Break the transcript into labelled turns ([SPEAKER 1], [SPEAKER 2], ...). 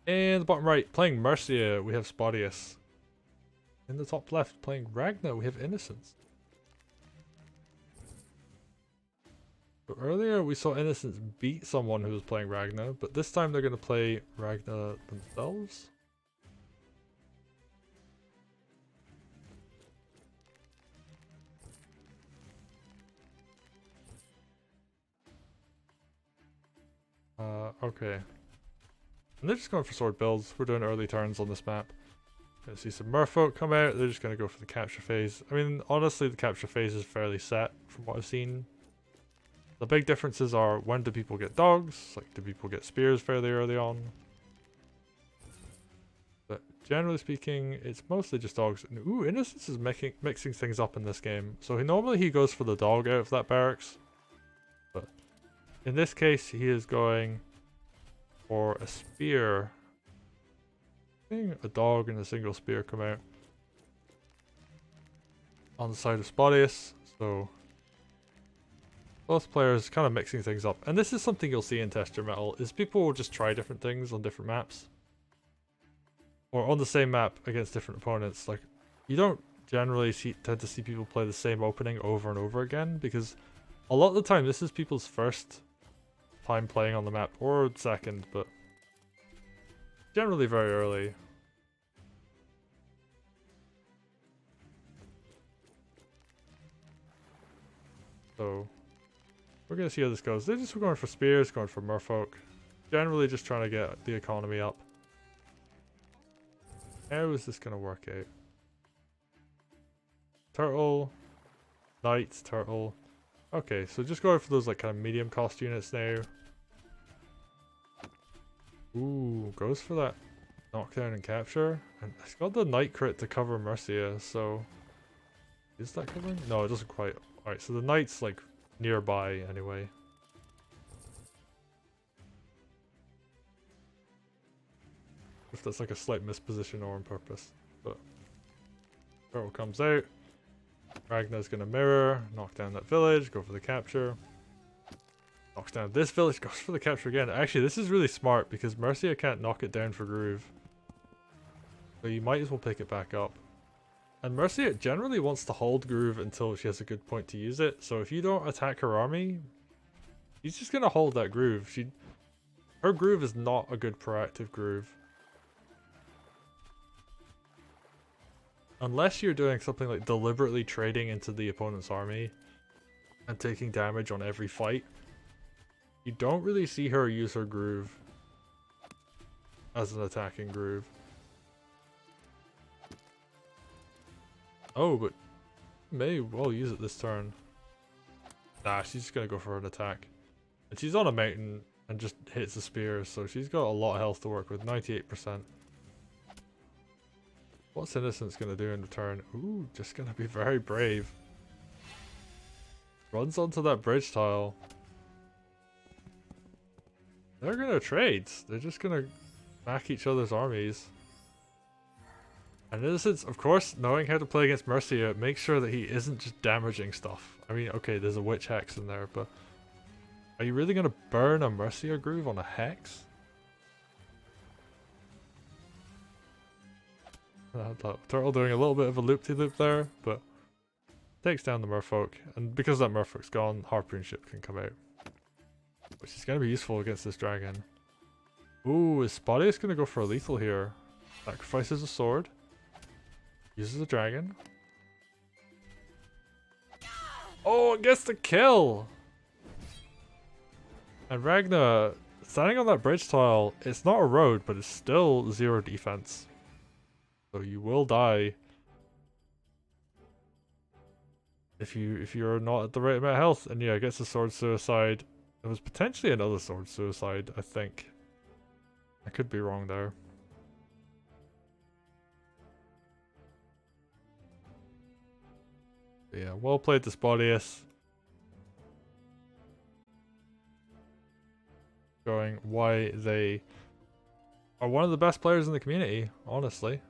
[SPEAKER 1] In the bottom right, playing Mercia, we have Spotyus. In the top left, playing Ragna, we have Innocence. So earlier we saw Innocence beat someone who was playing Ragna, but this time they're going to play Ragna themselves. Okay. And they're just going for sword builds. We're doing early turns on this map. Gonna see some merfolk come out. They're just going to go for the capture phase. I mean, honestly, the capture phase is fairly set from what I've seen. The big differences are, when do people get dogs? Like, do people get spears fairly early on? But generally speaking, it's mostly just dogs. And, ooh, Innocence is mixing things up in this game. So normally he goes for the dog out of that barracks. But in this case, he is going for a spear. Seeing a dog and a single spear come out on the side of Spotyus. So both players kind of mixing things up. And this is something you'll see in Test Your Mettle, is people will just try different things on different maps. Or on the same map against different opponents. Like, you don't generally tend to see people play the same opening over and over again, because a lot of the time this is people's first time playing on the map, or second, but generally very early. So we're going to see how this goes. They're just going for spears, going for merfolk. Generally just trying to get the economy up. How is this going to work out? Turtle. Knight, turtle. Okay, so just going for those like kind of medium cost units now. Ooh, goes for that knockdown and capture. And it's got the knight crit to cover Mercia, so... Is that covering? No, it doesn't quite. Alright, so the knight's like nearby anyway. If that's like a slight misposition or on purpose. But turtle comes out. Ragna's gonna mirror, knock down that village, go for the capture. Knocks down this village, goes for the capture again. Actually, this is really smart because Mercia can't knock it down for Groove. So you might as well pick it back up. And Mercia generally wants to hold Groove until she has a good point to use it. So if you don't attack her army, she's just gonna hold that Groove. Her Groove is not a good proactive Groove. Unless you're doing something like deliberately trading into the opponent's army and taking damage on every fight, you don't really see her use her Groove as an attacking Groove. Oh, but may well use it this turn. Nah, she's just gonna go for an attack. And she's on a mountain and just hits the spears, so she's got a lot of health to work with, 98%. What's Innocence gonna do in return? Ooh, just gonna be very brave. Runs onto that bridge tile. They're gonna trade. They're just gonna smack each other's armies. And Innocence, of course, knowing how to play against Mercia, makes sure that he isn't just damaging stuff. I mean, okay, there's a witch hex in there, but are you really gonna burn a Mercia Groove on a hex? Turtle doing a little bit of a loop-de-loop there, but takes down the merfolk, and because that merfolk's gone, harpoon ship can come out, which is going to be useful against this dragon. Ooh, is Spotyus going to go for a lethal here? Sacrifices a sword, uses a dragon. Oh, it gets the kill! And Ragna, standing on that bridge tile, it's not a road, but it's still 0 defense. So you will die if you're not at the right amount of health. And yeah, it gets a sword suicide. There was potentially another sword suicide, I think. I could be wrong there. But yeah, well played to Spotyus. Showing why they are one of the best players in the community, honestly.